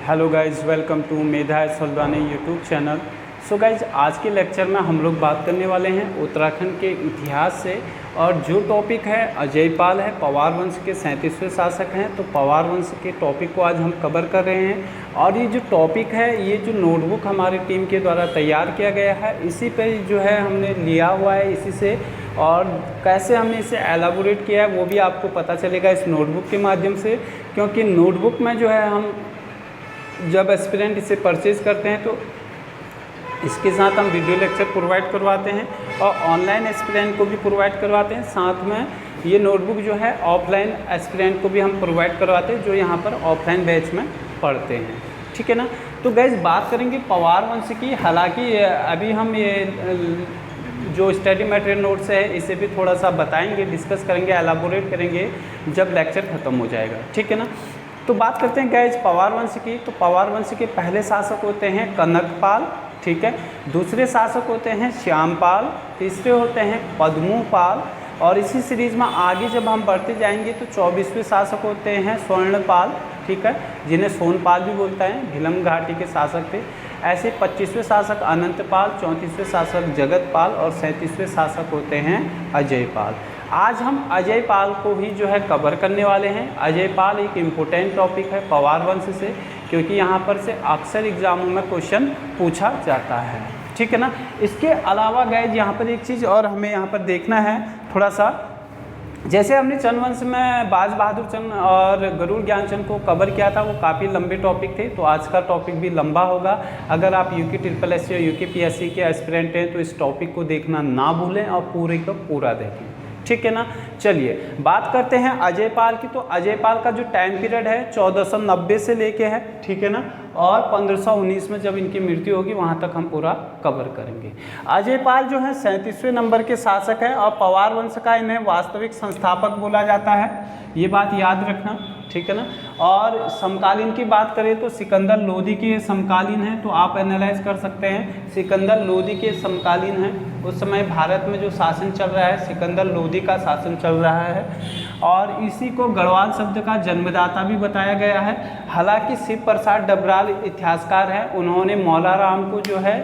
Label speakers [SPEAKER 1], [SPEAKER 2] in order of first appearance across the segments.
[SPEAKER 1] Hello guys, welcome to Medha Salwani YouTube channel. So guys, आज के lecture में हम लोग बात करने वाले हैं उत्तराखंड के इतिहास से। और जो टॉपिक है अजयपाल है, पवार वंश के 37वें शासक हैं। तो पवार वंश के टॉपिक को आज हम कवर कर रहे हैं। और ये जो टॉपिक है, ये जो नोटबुक हमारी टीम के द्वारा तैयार किया गया है, इसी पे जो है हमने लिया हुआ है इसी से। और कैसे हमने इसे एलाबोरेट किया है वो भी आपको पता चलेगा इस नोटबुक के माध्यम से, क्योंकि नोटबुक में जो है हम जब एस्पिरेंट इसे परचेज़ करते हैं तो इसके साथ हम वीडियो लेक्चर प्रोवाइड करवाते हैं और ऑनलाइन एस्पिरेंट को भी प्रोवाइड करवाते हैं। साथ में ये नोटबुक जो है ऑफलाइन एस्पिरेंट को भी हम प्रोवाइड करवाते हैं जो यहाँ पर ऑफलाइन बैच में पढ़ते हैं। ठीक है ना। तो गाइस, बात करेंगे पवार वंश की। हालांकि अभी हम ये जो स्टडी मटेरियल नोट्स है इसे भी थोड़ा सा बताएंगे, डिस्कस करेंगे, एलाबोरेट करेंगे जब लेक्चर ख़त्म हो जाएगा। ठीक है ना। तो बात करते हैं गाइस पवार वंश की। तो पवार वंश के पहले शासक होते हैं कनकपाल, ठीक है। दूसरे शासक होते हैं श्यामपाल, तीसरे होते हैं पद्मूपाल। और इसी सीरीज़ में आगे जब हम बढ़ते जाएंगे तो 24वें शासक होते हैं स्वर्णपाल, ठीक है, जिन्हें सोनपाल भी बोलता है, भीलम घाटी के शासक थे। ऐसे 25वें शासक अनंतपाल, 34वें शासक जगतपाल और 37वें शासक होते हैं अजयपाल। आज हम अजयपाल को ही जो है कवर करने वाले हैं। अजयपाल एक इम्पोर्टेंट टॉपिक है पवार वंश से, क्योंकि यहाँ पर से अक्सर एग्जामों में क्वेश्चन पूछा जाता है। ठीक है ना। इसके अलावा गाइस यहाँ पर एक चीज़ और हमें यहाँ पर देखना है थोड़ा सा। जैसे हमने चंद वंश में बाज बहादुर चंद और गरुड़ ज्ञानचंद को कवर किया था, वो काफ़ी लंबे टॉपिक थे, तो आज का टॉपिक भी लंबा होगा। अगर आप यूके ट्रिपल एस या यूके पीएससी के एस्पिरेंट हैं तो इस टॉपिक को देखना ना भूलें और पूरे को पूरा देखें। ठीक है ना। चलिए बात करते हैं अजयपाल की। तो अजयपाल का जो टाइम पीरियड है 1490 से लेके है, ठीक है ना, और 1519 में जब इनकी मृत्यु होगी वहाँ तक हम पूरा कवर करेंगे। अजयपाल जो है 37वें नंबर के शासक है और पवार वंश का इन्हें वास्तविक संस्थापक बोला जाता है, ये बात याद रखना। ठीक है ना। और समकालीन की बात करें तो सिकंदर लोदी के समकालीन हैं, तो आप एनालाइज कर सकते हैं सिकंदर लोदी के समकालीन हैं। उस समय भारत में जो शासन चल रहा है सिकंदर लोदी का शासन चल रहा है। और इसी को गढ़वाल शब्द का जन्मदाता भी बताया गया है। हालांकि शिव प्रसाद डबराल इतिहासकार हैं, उन्होंने मौला राम को जो है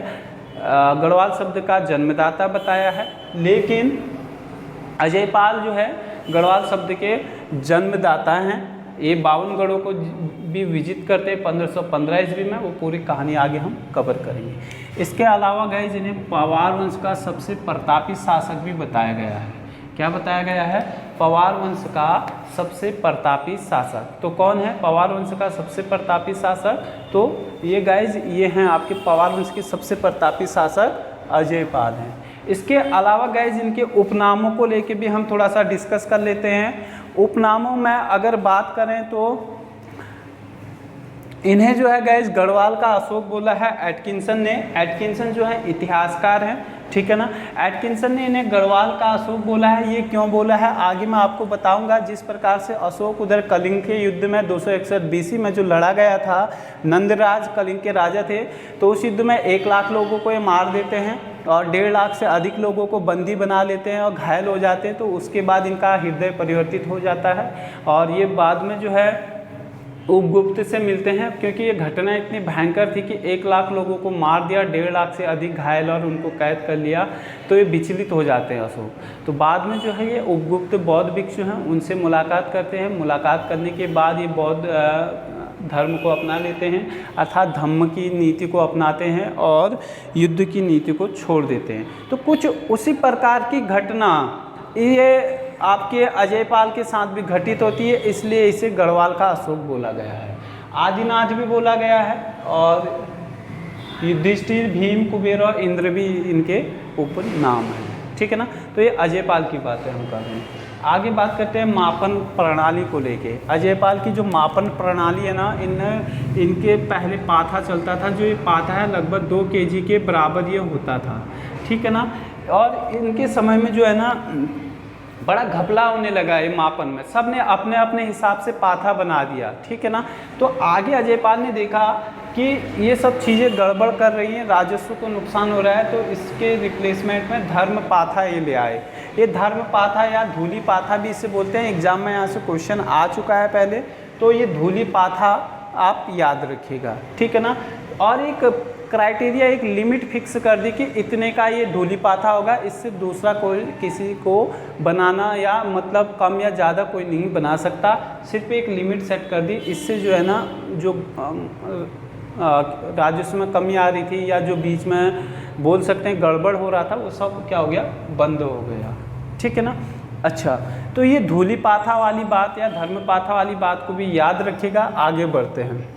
[SPEAKER 1] गढ़वाल शब्द का जन्मदाता बताया है, लेकिन अजयपाल जो है गढ़वाल शब्द के जन्मदाता हैं। ये 52 गढ़ों को भी विजिट करते हैं 1515 ईस्वी में, वो पूरी कहानी आगे हम कवर करेंगे। इसके अलावा गाइस इन्हें पवार वंश का सबसे प्रतापी शासक भी बताया गया है। क्या बताया गया है? पवार वंश का सबसे प्रतापी शासक। तो कौन है पवार वंश का सबसे प्रतापी शासक? तो ये गाइज ये हैं आपके पवार वंश के सबसे प्रतापी शासक अजयपाल हैं। इसके अलावा गाइज इनके उपनामों को लेके भी हम थोड़ा सा डिस्कस कर लेते हैं। उपनामों में अगर बात करें तो इन्हें जो है गाइज गढ़वाल का अशोक बोला है एटकिंसन ने। एटकिंसन जो है इतिहासकार हैं, ठीक है ना। एटकिंसन ने इन्हें गढ़वाल का अशोक बोला है। ये क्यों बोला है आगे मैं आपको बताऊंगा। जिस प्रकार से अशोक उधर कलिंग के युद्ध में 261 BC में जो लड़ा गया था, नंदराज कलिंग के राजा थे, तो उस युद्ध में 1 लाख लोगों को ये मार देते हैं और 1.5 लाख से अधिक लोगों को बंदी बना लेते हैं और घायल हो जाते हैं। तो उसके बाद इनका हृदय परिवर्तित हो जाता है और ये बाद में जो है उपगुप्त से मिलते हैं, क्योंकि ये घटना इतनी भयंकर थी कि 1 लाख लोगों को मार दिया, 1.5 लाख से अधिक घायल और उनको कैद कर लिया। तो ये विचलित हो जाते हैं अशोक। तो बाद में जो है ये उपगुप्त बौद्ध भिक्षु हैं, उनसे मुलाकात करते हैं। मुलाकात करने के बाद ये बौद्ध धर्म को अपना लेते हैं, अर्थात धम्म की नीति को अपनाते हैं और युद्ध की नीति को छोड़ देते हैं। तो कुछ उसी प्रकार की घटना ये आपके अजयपाल के साथ भी घटित होती है, इसलिए इसे गढ़वाल का अशोक बोला गया है। आदिनाथ भी बोला गया है और युधिष्ठिर, भीम, कुबेर और इंद्र भी इनके ऊपर नाम है। ठीक है ना। तो ये अजयपाल की बातें हम कर रहे हैं। आगे बात करते हैं मापन प्रणाली को लेके। अजयपाल की जो मापन प्रणाली है ना, इनके पहले पाथा चलता था। जो ये पाथा है लगभग 2 kg के बराबर ये होता था। ठीक है ना। और इनके समय में जो है ना बड़ा घपला होने लगा है मापन में, सब ने अपने अपने हिसाब से पाथा बना दिया। ठीक है ना। तो आगे अजयपाल ने देखा कि ये सब चीज़ें गड़बड़ कर रही हैं, राजस्व को नुकसान हो रहा है, तो इसके रिप्लेसमेंट में धर्म पाथा ये ले आए। ये धर्म पाथा या धूली पाथा भी इसे बोलते हैं। एग्जाम में यहाँ से क्वेश्चन आ चुका है पहले। तो ये धूली पाथा आप याद रखिएगा, ठीक है ना। और एक क्राइटेरिया, एक लिमिट फिक्स कर दी कि इतने का ये धूलिपाथा होगा, इससे दूसरा कोई किसी को बनाना या मतलब कम या ज़्यादा कोई नहीं बना सकता, सिर्फ एक लिमिट सेट कर दी। इससे जो है ना जो राजस्व में कमी आ रही थी या जो बीच में बोल सकते हैं गड़बड़ हो रहा था, वो सब क्या हो गया, बंद हो गया, ठीक है ना। अच्छा, तो ये धूलिपाथा वाली बात या धर्मपाथा वाली बात को भी याद रखिएगा। आगे बढ़ते हैं,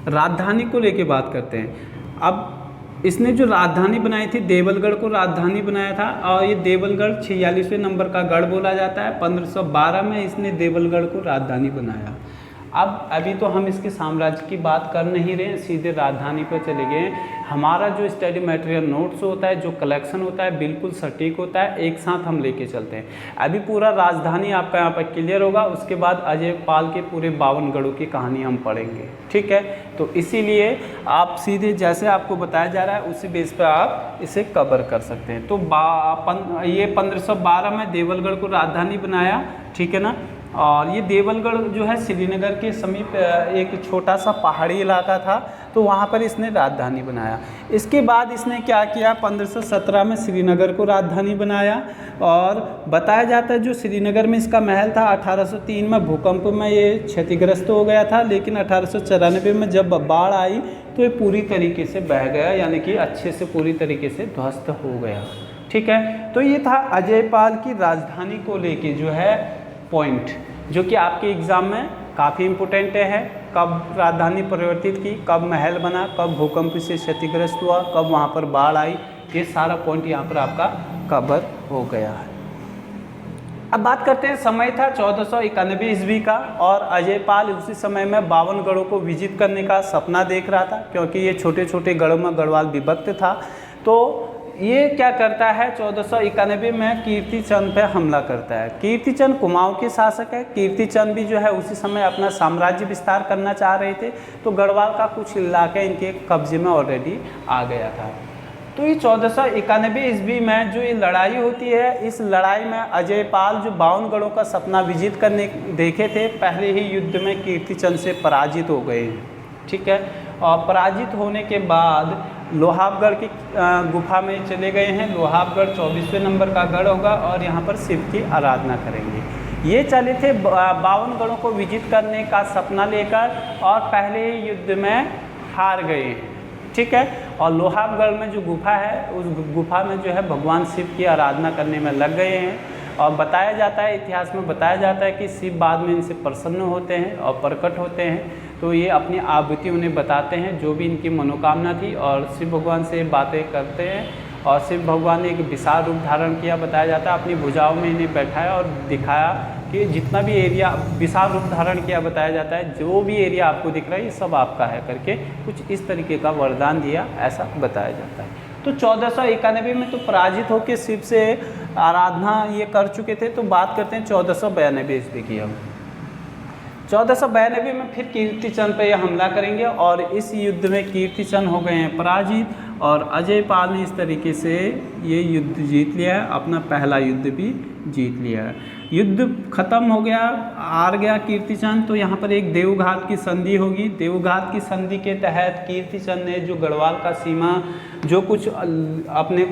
[SPEAKER 1] राजधानी को लेके बात करते हैं। अब इसने जो राजधानी बनाई थी, देवलगढ़ को राजधानी बनाया था, और ये देवलगढ़ 46वें नंबर का गढ़ बोला जाता है। 1512 में इसने देवलगढ़ को राजधानी बनाया। अब अभी तो हम इसके साम्राज्य की बात कर नहीं रहे हैं, सीधे राजधानी पर चले गए। हमारा जो स्टडी मटेरियल नोट्स होता है, जो कलेक्शन होता है, बिल्कुल सटीक होता है, एक साथ हम लेके चलते हैं। अभी पूरा राजधानी आपका यहाँ पर क्लियर होगा, उसके बाद अजय पाल के पूरे 52 गढ़ों की कहानी हम पढ़ेंगे, ठीक है। तो इसीलिए आप सीधे जैसे आपको बताया जा रहा है उसी बेस पर आप इसे कवर कर सकते हैं। तो ये 1512 में देवलगढ़ को राजधानी बनाया, ठीक है ना। और ये देवलगढ़ जो है श्रीनगर के समीप एक छोटा सा पहाड़ी इलाका था, तो वहाँ पर इसने राजधानी बनाया। इसके बाद इसने क्या किया, 1517 में श्रीनगर को राजधानी बनाया। और बताया जाता है जो श्रीनगर में इसका महल था, 1803 में भूकंप में ये क्षतिग्रस्त हो गया था, लेकिन 1894 में जब बाढ़ आई तो ये पूरी तरीके से बह गया, यानी कि अच्छे से पूरी तरीके से ध्वस्त हो गया, ठीक है। तो ये था अजयपाल की राजधानी को लेके जो है पॉइंट, जो कि आपके एग्ज़ाम में काफ़ी इम्पोर्टेंट है। कब राजधानी परिवर्तित की, कब महल बना, कब भूकंप से क्षतिग्रस्त हुआ, कब वहाँ पर बाढ़ आई, ये सारा पॉइंट यहाँ पर आपका कवर हो गया है। अब बात करते हैं, समय था 1491 ईस्वी का, और अजयपाल उसी समय में 52 गढ़ों को विजिट करने का सपना देख रहा था, क्योंकि ये छोटे छोटे गढ़ों में गढ़वाल विभक्त था। तो ये क्या करता है, 1491 में कीर्तिचंद पे हमला करता है। कीर्तिचंद कुमाऊं के शासक है। कीर्तिचंद भी जो है उसी समय अपना साम्राज्य विस्तार करना चाह रहे थे, तो गढ़वाल का कुछ इलाके इनके कब्जे में ऑलरेडी आ गया था। तो ये 1491 ईस्वी में जो ये लड़ाई होती है, इस लड़ाई में अजयपाल जो 52 गढ़ों का सपना विजिट करने देखे थे, पहले ही युद्ध में कीर्तिचंद से पराजित हो गए, ठीक है। और पराजित होने के बाद लोहाबगढ़ की गुफा में चले गए हैं। लोहाबगढ़ 24वें नंबर का गढ़ होगा, और यहाँ पर शिव की आराधना करेंगे। ये चले थे 52 गढ़ों को विजिट करने का सपना लेकर, और पहले ही युद्ध में हार गए हैं, ठीक है। और लोहाबगढ़ में जो गुफा है, उस गुफा में जो है भगवान शिव की आराधना करने में लग गए हैं। और बताया जाता है, इतिहास में बताया जाता है कि शिव बाद में इनसे प्रसन्न होते हैं और प्रकट होते हैं। तो ये अपनी आहुति उन्हें बताते हैं, जो भी इनकी मनोकामना थी, और शिव भगवान से बातें करते हैं। और शिव भगवान ने एक विशाल रूप धारण किया, बताया जाता है, अपनी भुजाओं में इन्हें बैठाया और दिखाया कि जितना भी एरिया, विशाल रूप धारण किया, बताया जाता है जो भी एरिया आपको दिख रहा है ये सब आपका है करके कुछ इस तरीके का वरदान दिया, ऐसा बताया जाता है। तो 1491 में तो पराजित होकर शिव से आराधना ये कर चुके थे। तो बात करते हैं 1492 ईस्वी की। हम 1492 में फिर कीर्तिचंद पे ये हमला करेंगे, और इस युद्ध में कीर्तिचंद हो गए हैं पराजित, और अजयपाल ने इस तरीके से ये युद्ध जीत लिया है, अपना पहला युद्ध भी जीत लिया है। युद्ध खत्म हो गया, हार गया कीर्तिचंद। तो यहाँ पर एक देवघात की संधि होगी। देवघात की संधि के तहत कीर्तिचंद ने जो गढ़वाल का सीमा जो कुछ अपने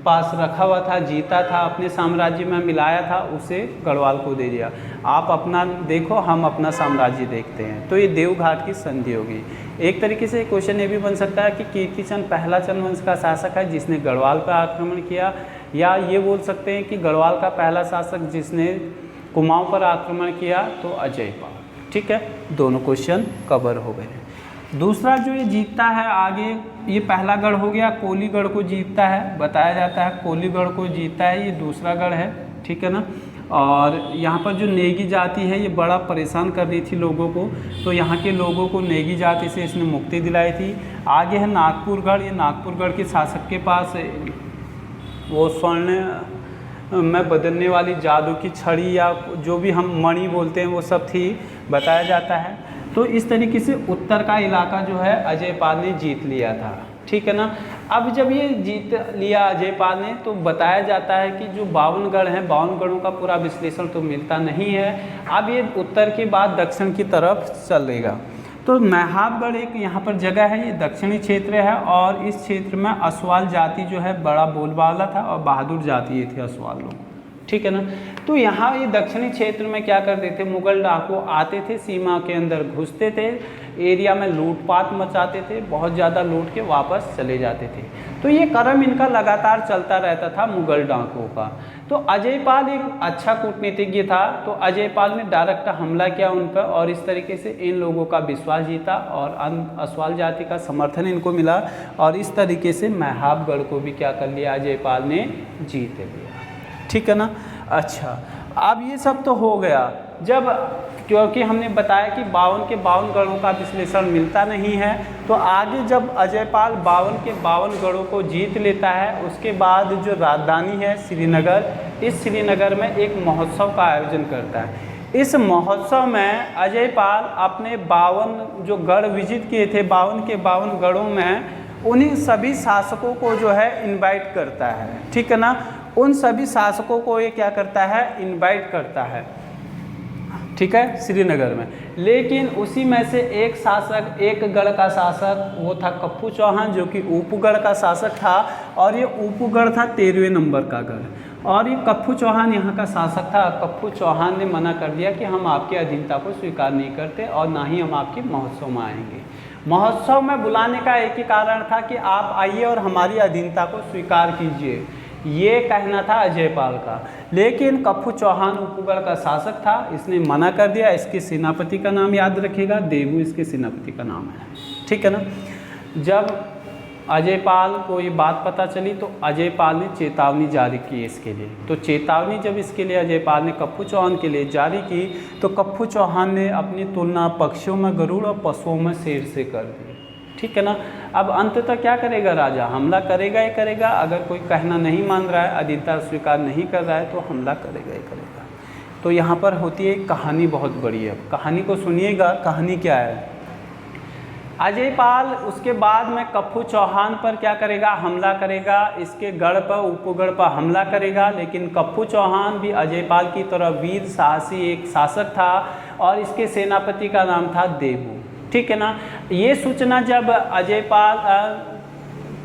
[SPEAKER 1] पास रखा हुआ था, जीता था, अपने साम्राज्य में मिलाया था, उसे गढ़वाल को दे दिया। आप अपना देखो, हम अपना साम्राज्य देखते हैं। तो ये देवघाट की संधि होगी। एक तरीके से क्वेश्चन ये भी बन सकता है कि कीर्तिचंद पहला चंद वंश का शासक है जिसने गढ़वाल पर आक्रमण किया, या ये बोल सकते हैं कि गढ़वाल का पहला शासक जिसने कुमाऊं पर आक्रमण किया तो अजयपाल, ठीक है। दोनों क्वेश्चन कवर हो गए। दूसरा जो ये जीतता है आगे, ये पहला गढ़ हो गया, कोलीगढ़ को जीतता है, बताया जाता है कोलीगढ़ को जीतता है, ये दूसरा गढ़ है, ठीक है ना। और यहाँ पर जो नेगी जाति है ये बड़ा परेशान कर रही थी लोगों को, तो यहाँ के लोगों को नेगी जाति से इसने मुक्ति दिलाई थी। आगे है नागपुरगढ़। ये नागपुरगढ़ के शासक के पास वो स्वर्ण में बदलने वाली जादू की छड़ी या जो भी हम मणि बोलते हैं वो सब थी, बताया जाता है। तो इस तरीके से उत्तर का इलाका जो है अजयपाल ने जीत लिया था, ठीक है ना। अब जब ये जीत लिया अजयपाल ने, तो बताया जाता है कि जो 52 गढ़ हैं, 52 गढ़ों का पूरा विश्लेषण तो मिलता नहीं है। अब ये उत्तर के बाद दक्षिण की तरफ चलेगा। तो मैहाबगढ़ एक यहाँ पर जगह है, ये दक्षिणी क्षेत्र है और इस क्षेत्र में असवाल जाति जो है बड़ा बोलबाला था और बहादुर जाति ये थे असवाल लोग, ठीक है ना। तो यहाँ ये दक्षिणी क्षेत्र में क्या करते थे, मुगल डाकू आते थे, सीमा के अंदर घुसते थे, एरिया में लूटपाट मचाते थे, बहुत ज़्यादा लूट के वापस चले जाते थे। तो ये क्रम इनका लगातार चलता रहता था मुगल डाकुओं का। तो अजयपाल एक अच्छा कूटनीतिज्ञ था, तो अजयपाल ने डायरेक्ट हमला किया उन पर और इस तरीके से इन लोगों का विश्वास जीता और असवाल जाति का समर्थन इनको मिला और इस तरीके से मैहाबगढ़ को भी क्या कर लिया, अजयपाल ने जीत लिया, ठीक है ना। अच्छा, अब ये सब तो हो गया, जब क्योंकि हमने बताया कि 52 के 52 गढ़ों का विश्लेषण मिलता नहीं है, तो आगे जब अजयपाल 52 के 52 गढ़ों को जीत लेता है, उसके बाद जो राजधानी है श्रीनगर, इस श्रीनगर में एक महोत्सव का आयोजन करता है। इस महोत्सव में अजयपाल अपने 52 जो गढ़ विजिट किए थे, 52 के 52 गढ़ों में उन्हीं सभी शासकों को जो है इनवाइट करता है, ठीक है ना। उन सभी शासकों को ये क्या करता है, इनवाइट करता है, ठीक है, श्रीनगर में। लेकिन उसी में से एक शासक, एक गढ़ का शासक वो था कप्पू चौहान, जो कि ऊपगढ़ का शासक था और ये ऊपगढ़ था 13वें नंबर का गढ़ और ये कप्पू चौहान यहाँ का शासक था। कप्पू चौहान ने मना कर दिया कि हम आपकी अधीनता को स्वीकार नहीं करते और ना ही हम आपके महोत्सव में आएंगे। महोत्सव में बुलाने का एक ही कारण था कि आप आइए और हमारी अधीनता को स्वीकार कीजिए, ये कहना था अजयपाल का। लेकिन कप्पू चौहान ऊपगढ़ का शासक था, इसने मना कर दिया। इसके सेनापति का नाम याद रखिएगा, देवू इसके सेनापति का नाम है, ठीक है ना। जब अजयपाल को ये बात पता चली तो अजयपाल ने चेतावनी जारी की इसके लिए। तो चेतावनी जब इसके लिए अजयपाल ने कप्पू चौहान के लिए जारी की तो कप्पू चौहान ने अपनी तुलना पक्षियों में गरुड़ और पशुओं में शेर से कर दी, ठीक है ना। अब अंततः क्या करेगा राजा, हमला करेगा ही करेगा। अगर कोई कहना नहीं मान रहा है, अधीनता स्वीकार नहीं कर रहा है तो हमला करेगा ही करेगा। तो यहाँ पर होती है कहानी बहुत बड़ी है, कहानी को सुनिएगा। कहानी क्या है, अजयपाल उसके बाद में कप्पू चौहान पर क्या करेगा, हमला करेगा, इसके गढ़ पर, ऊपगढ़ पर हमला करेगा। लेकिन कप्पू चौहान भी अजयपाल की तरह वीर साहसी एक शासक था और इसके सेनापति का नाम था देवू, ठीक है ना। ये सूचना जब अजयपाल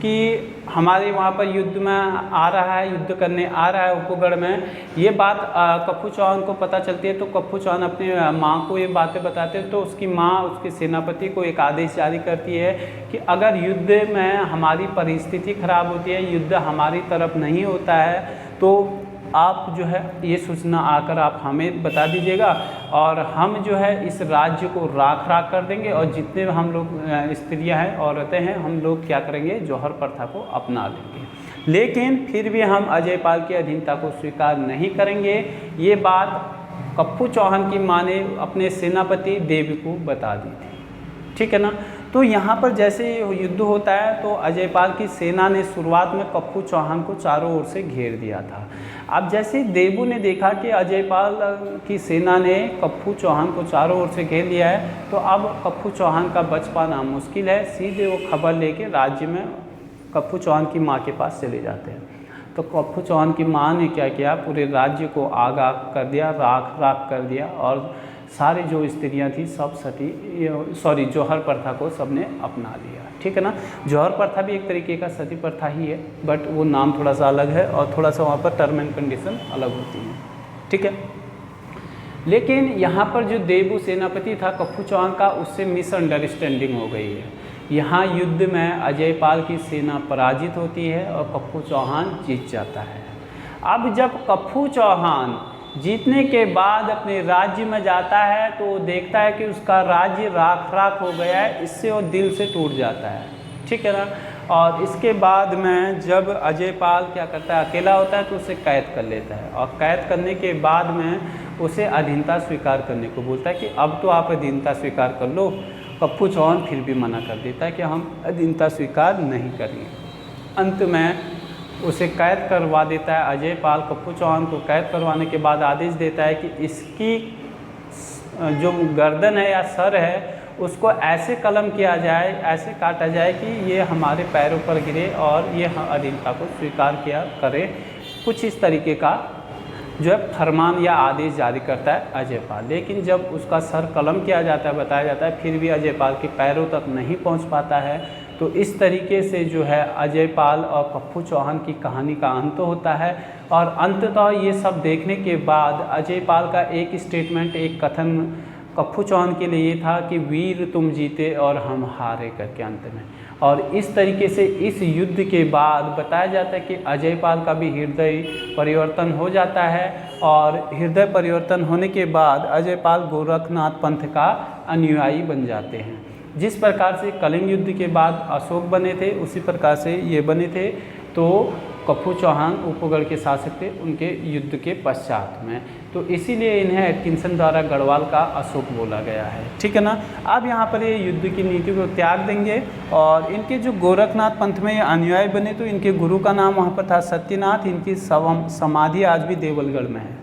[SPEAKER 1] कि हमारे वहाँ पर युद्ध में आ रहा है, युद्ध करने आ रहा है ऊपगढ़ में, ये बात कप्पू चौहान को पता चलती है। तो कप्पू चौहान अपने माँ को ये बातें बताते हैं। तो उसकी माँ उसके सेनापति को एक आदेश जारी करती है कि अगर युद्ध में हमारी परिस्थिति खराब होती है, युद्ध हमारी तरफ नहीं होता है, तो आप जो है ये सूचना आकर आप हमें बता दीजिएगा और हम जो है इस राज्य को राख कर देंगे और जितने हम लोग स्त्रियां हैं, औरतें हैं, हम लोग क्या करेंगे, जौहर प्रथा को अपना लेंगे। लेकिन फिर भी हम अजयपाल की अधीनता को स्वीकार नहीं करेंगे। ये बात कप्पू चौहान की माँ ने अपने सेनापति देव को बता दी थी, ठीक है ना। तो यहाँ पर जैसे युद्ध होता है तो अजयपाल की सेना ने शुरुआत में कप्पू चौहान को चारों ओर से घेर दिया था। अब जैसे देवू ने देखा कि अजयपाल की सेना ने कप्पू चौहान को चारों ओर से घेर लिया है, तो अब कप्पू चौहान का बच पाना मुश्किल है। सीधे वो खबर लेके राज्य में कप्पू चौहान की माँ के पास चले जाते हैं। तो कप्पू चौहान की माँ ने क्या किया, पूरे राज्य को आग कर दिया, राख कर दिया और सारी जो स्त्रियां थी सब जौहर प्रथा को सबने अपना लिया, ठीक है ना। जौहर प्रथा भी एक तरीके का सती प्रथा ही है, बट वो नाम थोड़ा सा अलग है और थोड़ा सा वहाँ पर टर्म एंड कंडीशन अलग होती है, ठीक है। लेकिन यहाँ पर जो देवू सेनापति था कप्पू चौहान का, उससे मिसअंडरस्टैंडिंग हो गई है। यहाँ युद्ध में अजयपाल की सेना पराजित होती है और कप्पू चौहान जीत जाता है। अब जब कप्पू चौहान जीतने के बाद अपने राज्य में जाता है तो वो देखता है कि उसका राज्य राख हो गया है, इससे वो दिल से टूट जाता है, ठीक है ना। और इसके बाद में जब अजयपाल क्या करता है, अकेला होता है तो उसे कैद कर लेता है और कैद करने के बाद में उसे अधीनता स्वीकार करने को बोलता है कि अब तो आप अधीनता स्वीकार कर लो। कप्पू चौहान फिर भी मना कर देता है कि हम अधीनता स्वीकार नहीं करेंगे। अंत में उसे कैद करवा देता है अजयपाल। कप्पू चौहान को कैद करवाने के बाद आदेश देता है कि इसकी जो गर्दन है या सर है उसको ऐसे कलम किया जाए, ऐसे काटा जाए कि ये हमारे पैरों पर गिरे और ये अधीनता को स्वीकार किया करे। कुछ इस तरीके का जो है फरमान या आदेश जारी करता है अजयपाल। लेकिन जब उसका सर कलम किया जाता है, बताया जाता है, फिर भी अजयपाल के पैरों तक नहीं पहुंच पाता है। तो इस तरीके से जो है अजयपाल और पप्पू चौहान की कहानी का अंत होता है। और अंततः ये सब देखने के बाद अजयपाल का एक स्टेटमेंट, एक कथन पप्पू चौहान के लिए ये था कि वीर तुम जीते और हम हारे करके अंत में। और इस तरीके से इस युद्ध के बाद बताया जाता है कि अजयपाल का भी हृदय परिवर्तन हो जाता है। और हृदय परिवर्तन होने के बाद अजयपाल गोरखनाथ पंथ का अनुयायी बन जाते हैं। जिस प्रकार से कलिंग युद्ध के बाद अशोक बने थे, उसी प्रकार से ये बने थे। तो पप्पू चौहान उपगढ़ के शासक थे उनके युद्ध के पश्चात में। तो इसीलिए इन्हें एटकिंसन द्वारा गढ़वाल का अशोक बोला गया है, ठीक है ना। अब यहाँ पर ये युद्ध की नीति को त्याग देंगे और इनके जो गोरखनाथ पंथ में ये अनुयायी बने, तो इनके गुरु का नाम वहाँ पर था सत्यनाथ। इनकी समाधि आज भी देवलगढ़ में है।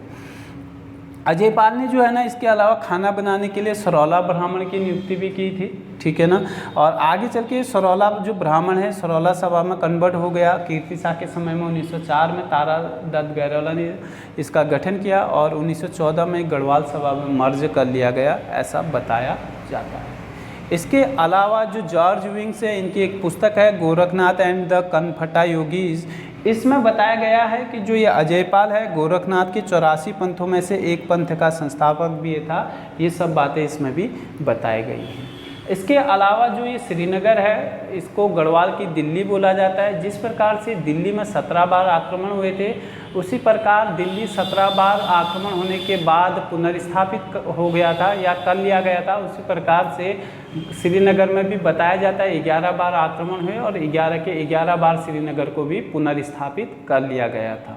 [SPEAKER 1] अजयपाल ने जो है ना इसके अलावा खाना बनाने के लिए सरौला ब्राह्मण की नियुक्ति भी की थी, ठीक है ना। और आगे चल के सरौला जो ब्राह्मण है सरौला सभा में कन्वर्ट हो गया। कीर्ति शाह के समय में 1904 में तारा दत्त गैरोला ने इसका गठन किया और 1914 में गढ़वाल सभा में मर्ज कर लिया गया, ऐसा बताया जाता है। इसके अलावा जो जॉर्ज विंग्स है, इनकी एक पुस्तक है गोरखनाथ एंड द कनफटा योगीज। इसमें बताया गया है कि जो ये अजयपाल है गोरखनाथ के 84 पंथों में से एक पंथ का संस्थापक भी ये था। ये सब बातें इसमें भी बताई गई हैं। इसके अलावा जो ये श्रीनगर है, इसको गढ़वाल की दिल्ली बोला जाता है। जिस प्रकार से दिल्ली में 17 बार आक्रमण हुए थे, उसी प्रकार दिल्ली 17 बार आक्रमण होने के बाद पुनर्स्थापित हो गया था या कर लिया गया था। उसी प्रकार से श्रीनगर में भी बताया जाता है 11 बार आक्रमण हुए और 11 के 11 बार श्रीनगर को भी पुनर्स्थापित कर लिया गया था।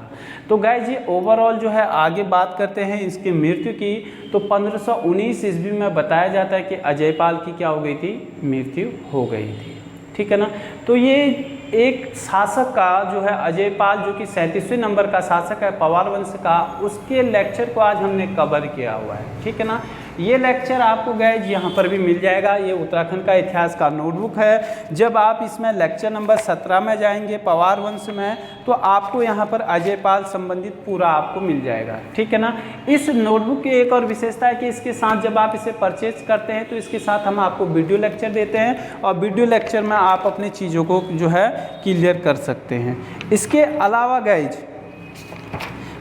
[SPEAKER 1] तो गाइस जी ओवरऑल जो है आगे बात करते हैं इसकी मृत्यु की। तो 1519 ईस्वी में बताया जाता है कि अजयपाल की क्या हो गई थी, मृत्यु हो गई थी, ठीक है ना। तो ये एक शासक का जो है अजयपाल, जो कि 37वें नंबर का शासक है पवार वंश का, उसके लेक्चर को आज हमने कवर किया हुआ है, ठीक है ना। ये लेक्चर आपको गाइस यहाँ पर भी मिल जाएगा। ये उत्तराखंड का इतिहास का नोटबुक है। जब आप इसमें लेक्चर नंबर 17 में जाएंगे पवार वंश में, तो आपको यहाँ पर अजयपाल संबंधित पूरा आपको मिल जाएगा, ठीक है ना। इस नोटबुक की एक और विशेषता है कि इसके साथ जब आप इसे परचेज करते हैं तो इसके साथ हम आपको वीडियो लेक्चर देते हैं और वीडियो लेक्चर में आप अपनी चीज़ों को जो है क्लियर कर सकते हैं। इसके अलावा गाइज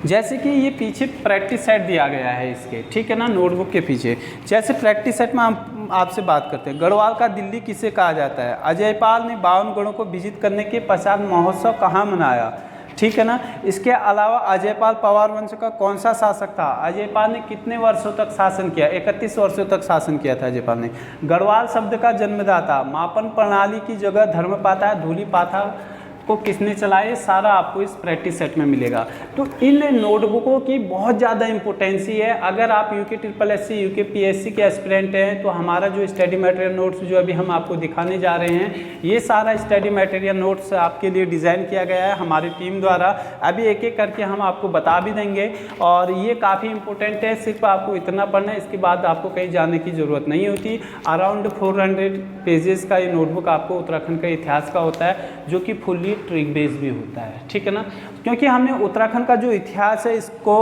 [SPEAKER 1] जैसे कि ये पीछे प्रैक्टिस सेट दिया गया है इसके, ठीक है ना, नोटबुक के पीछे। जैसे प्रैक्टिस सेट में हम आपसे बात करते हैं, गढ़वाल का दिल्ली किसे कहा जाता है। अजयपाल ने 52 गढ़ों को विजिट करने के पश्चात महोत्सव कहाँ मनाया, ठीक है ना। इसके अलावा अजयपाल पवार वंश का कौन सा शासक था। अजयपाल ने कितने वर्षों तक शासन किया, 31 वर्षों तक शासन किया था अजयपाल ने। गढ़वाल शब्द का जन्मदाता, मापन प्रणाली की जगह धर्मपाथा धूलिपाथा को किसने चलाया, सारा आपको इस प्रैक्टिस सेट में मिलेगा। तो इन नोटबुकों की बहुत ज़्यादा इंपॉर्टेंसी है। अगर आप यूके SSS यूके PSC के एस्पिरेंट हैं तो हमारा जो स्टडी मटेरियल नोट्स जो अभी हम आपको दिखाने जा रहे हैं, ये सारा स्टडी मटेरियल नोट्स आपके लिए डिज़ाइन किया गया है हमारी टीम द्वारा। अभी एक एक करके हम आपको बता भी देंगे और ये काफ़ी इंपॉर्टेंट है। सिर्फ आपको इतना पढ़ना है, इसके बाद आपको कहीं जाने की ज़रूरत नहीं होती। अराउंड 400 पेजेस का ये नोटबुक आपको उत्तराखंड का इतिहास का होता है, जो कि फुल्ली ट्रिक बेस भी होता है, ठीक है ना। क्योंकि हमने उत्तराखंड का जो इतिहास है इसको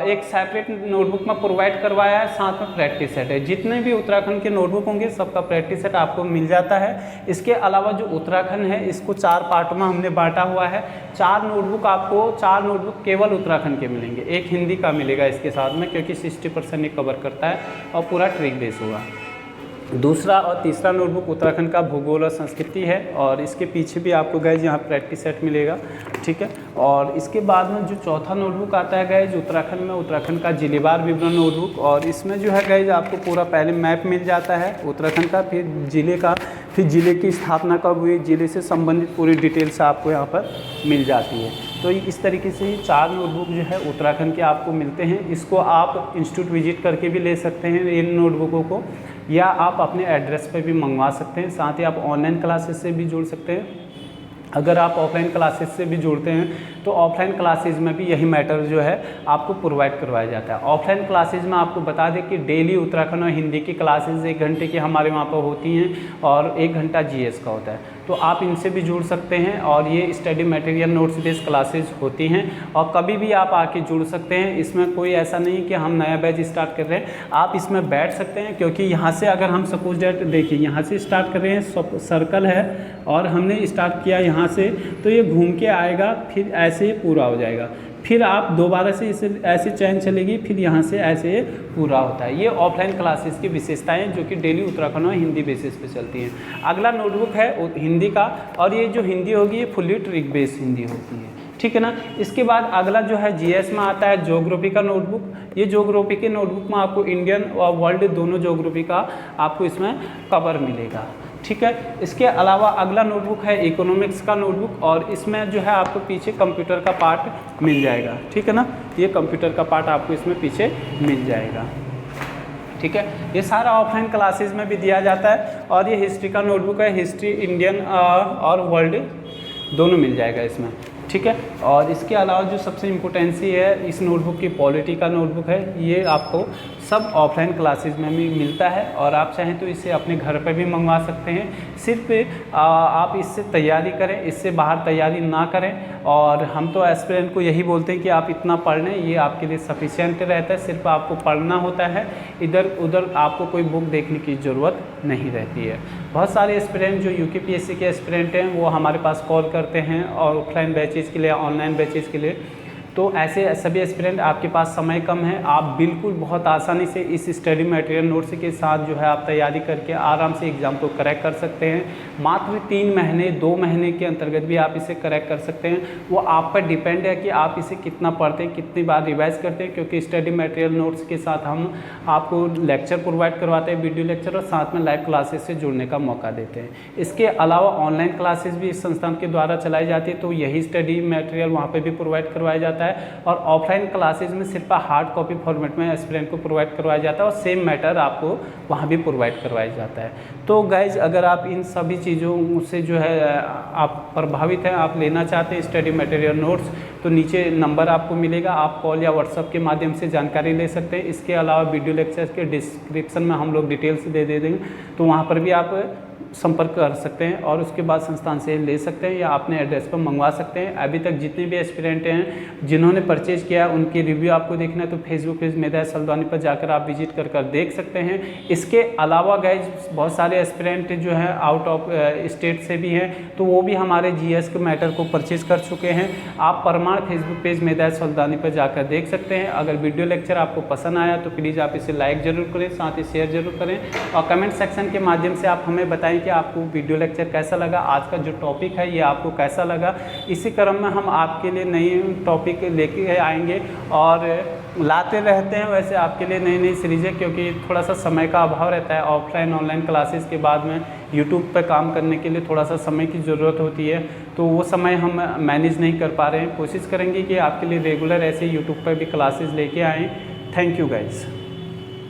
[SPEAKER 1] एक सेपरेट नोटबुक में प्रोवाइड करवाया है, साथ में प्रैक्टिस सेट है। जितने भी उत्तराखंड के नोटबुक होंगे सबका प्रैक्टिस सेट आपको मिल जाता है। इसके अलावा जो उत्तराखंड है इसको 4 पार्ट में हमने बांटा हुआ है। 4 नोटबुक केवल उत्तराखंड के मिलेंगे, एक हिंदी का मिलेगा इसके साथ में, क्योंकि 60% ये कवर करता है और पूरा ट्रिक बेस होगा। दूसरा और तीसरा नोटबुक उत्तराखंड का भूगोल और संस्कृति है और इसके पीछे भी आपको गाइज यहाँ प्रैक्टिस सेट मिलेगा, ठीक है। और इसके बाद में जो चौथा नोटबुक आता है गाइज उत्तराखंड में, उत्तराखंड का जिलेवार विवरण नोटबुक। और इसमें जो है गाइज आपको पूरा पहले मैप मिल जाता है उत्तराखंड का, फिर जिले का, फिर जिले की स्थापना कब हुई, जिले से संबंधित पूरी डिटेल्स आपको यहाँ पर मिल जाती है। तो इस तरीके से ये 4 नोटबुक जो है उत्तराखंड के आपको मिलते हैं। इसको आप इंस्टीट्यूट विजिट करके भी ले सकते हैं इन नोटबुकों को, या आप अपने एड्रेस पे भी मंगवा सकते हैं। साथ ही आप ऑनलाइन क्लासेस से भी जुड़ सकते हैं अगर आप ऑफलाइन क्लासेस से भी जुड़ते हैं तो ऑफलाइन क्लासेस में भी यही मैटर जो है आपको प्रोवाइड करवाया जाता है। ऑफलाइन क्लासेस में आपको बता दें कि डेली उत्तराखंड और हिंदी की क्लासेस 1 घंटे की हमारे वहाँ पर होती हैं और 1 घंटा जीएस का होता है, तो आप इनसे भी जुड़ सकते हैं। और ये study material notes based classes होती हैं और कभी भी आप आके जुड़ सकते हैं। इसमें कोई ऐसा नहीं कि हम नया बैच स्टार्ट कर रहे हैं, आप इसमें बैठ सकते हैं। क्योंकि यहाँ से अगर हम सपोज डेट देखिए, यहाँ से स्टार्ट कर रहे हैं, सर्कल है और हमने स्टार्ट किया यहाँ से, तो ये घूम के आएगा, फिर ऐसे ही पूरा हो जाएगा, फिर आप दोबारा से इसे ऐसे चैन चलेगी, फिर यहाँ से ऐसे पूरा होता है। ये ऑफलाइन क्लासेस की विशेषताएं जो कि डेली उत्तराखंड और हिंदी बेसिस पे चलती हैं। अगला नोटबुक है हिंदी का, और ये जो हिंदी होगी ये फुल्ली ट्रिक बेस्ड हिंदी होती है, ठीक है ना। इसके बाद अगला जो है जीएस में आता है ज्योग्राफी का नोटबुक। ये ज्योग्राफी के नोटबुक में आपको इंडियन और वर्ल्ड दोनों ज्योग्राफी का आपको इसमें कवर मिलेगा, ठीक है। इसके अलावा अगला नोटबुक है इकोनॉमिक्स का नोटबुक, और इसमें जो है आपको पीछे कंप्यूटर का पार्ट मिल जाएगा, ठीक है ना। ये कंप्यूटर का पार्ट आपको इसमें पीछे मिल जाएगा, ठीक है। ये सारा ऑफलाइन क्लासेस में भी दिया जाता है। और ये हिस्ट्री का नोटबुक है, हिस्ट्री इंडियन और वर्ल्ड दोनों मिल जाएगा इसमें, ठीक है। और इसके अलावा जो सबसे इम्पोर्टेंसी है इस नोटबुक की, पॉलिटी का नोटबुक है। ये आपको सब ऑफलाइन क्लासेस में भी मिलता है और आप चाहें तो इसे अपने घर पर भी मंगवा सकते हैं। सिर्फ आप इससे तैयारी करें, इससे बाहर तैयारी ना करें। और हम तो एस्पिरेंट को यही बोलते हैं कि आप इतना पढ़ लें, ये आपके लिए सफिशिएंट रहता है। सिर्फ आपको पढ़ना होता है, इधर उधर आपको कोई बुक देखने की ज़रूरत नहीं रहती है। बहुत सारे एस्पिरेंट जो यूकेपीएससी के एस्पिरेंट हैं वो हमारे पास कॉल करते हैं और ऑफलाइन बैचेज़ के लिए, ऑनलाइन बैचेज़ के लिए। तो ऐसे सभी एस्पिरेंट, आपके पास समय कम है, आप बिल्कुल बहुत आसानी से इस स्टडी मटेरियल नोट्स के साथ जो है आप तैयारी करके आराम से एग्ज़ाम को क्रैक कर सकते हैं। मात्र 3 महीने 2 महीने के अंतर्गत भी आप इसे क्रैक कर सकते हैं। वो आप पर डिपेंड है कि आप इसे कितना पढ़ते हैं, कितनी बार रिवाइज करते हैं। क्योंकि स्टडी मटेरियल नोट्स के साथ हम आपको लेक्चर प्रोवाइड करवाते हैं, वीडियो लेक्चर, और साथ में लाइव क्लासेस से जुड़ने का मौका देते हैं। इसके अलावा ऑनलाइन क्लासेस भी इस संस्थान के द्वारा चलाई जाती है, तो यही स्टडी मटेरियल वहाँ पर भी प्रोवाइड करवाया जाता है। और ऑफलाइन क्लासेस में सिर्फ हार्ड कॉपी फॉर्मेट में एस्पिरेंट को प्रोवाइड करवाया जाता है और सेम मैटर आपको वहाँ भी प्रोवाइड करवाया जाता है। तो गाइज, अगर आप इन सभी चीज़ों से जो है आप प्रभावित हैं, आप लेना चाहते हैं स्टडी मटेरियल नोट्स, तो नीचे नंबर आपको मिलेगा, आप कॉल या व्हाट्सअप के माध्यम से जानकारी ले सकते हैं। इसके अलावा वीडियो लेक्चर्स के डिस्क्रिप्शन में हम लोग डिटेल्स दे देंगे, तो वहाँ पर भी आप संपर्क कर सकते हैं और उसके बाद संस्थान से ले सकते हैं या अपने एड्रेस पर मंगवा सकते हैं। अभी तक जितने भी एस्पिरेंट हैं जिन्होंने परचेज किया, उनकी रिव्यू आपको देखना है तो फेसबुक पेज मेधा सल्दानी पर जाकर आप विजिट कर देख सकते हैं। इसके अलावा गाइज बहुत सारे एस्पिरेंट जो हैं आउट ऑफ स्टेट से भी हैं, तो वो भी हमारे जीएस के मैटर को परचेज कर चुके हैं। आप परमाण फेसबुक पेज मेधा सल्दानी पर जाकर देख सकते हैं। अगर वीडियो लेक्चर आपको पसंद आया तो प्लीज़ आप इसे लाइक ज़रूर करें, साथ ही शेयर जरूर करें और कमेंट सेक्शन के माध्यम से आप हमें बताएं कि आपको वीडियो लेक्चर कैसा लगा, आज का जो टॉपिक है ये आपको कैसा लगा। इसी क्रम में हम आपके लिए नई टॉपिक लेके आएंगे और लाते रहते हैं वैसे आपके लिए नई सीरीज़ें, क्योंकि थोड़ा सा समय का अभाव रहता है। ऑफलाइन ऑनलाइन क्लासेस के बाद में यूट्यूब पर काम करने के लिए थोड़ा सा समय की ज़रूरत होती है, तो वो समय हम मैनेज नहीं कर पा रहे हैं। कोशिश करेंगे कि आपके लिए रेगुलर ऐसे यूट्यूब पर भी क्लासेस लेके आएँ। Thank you guys.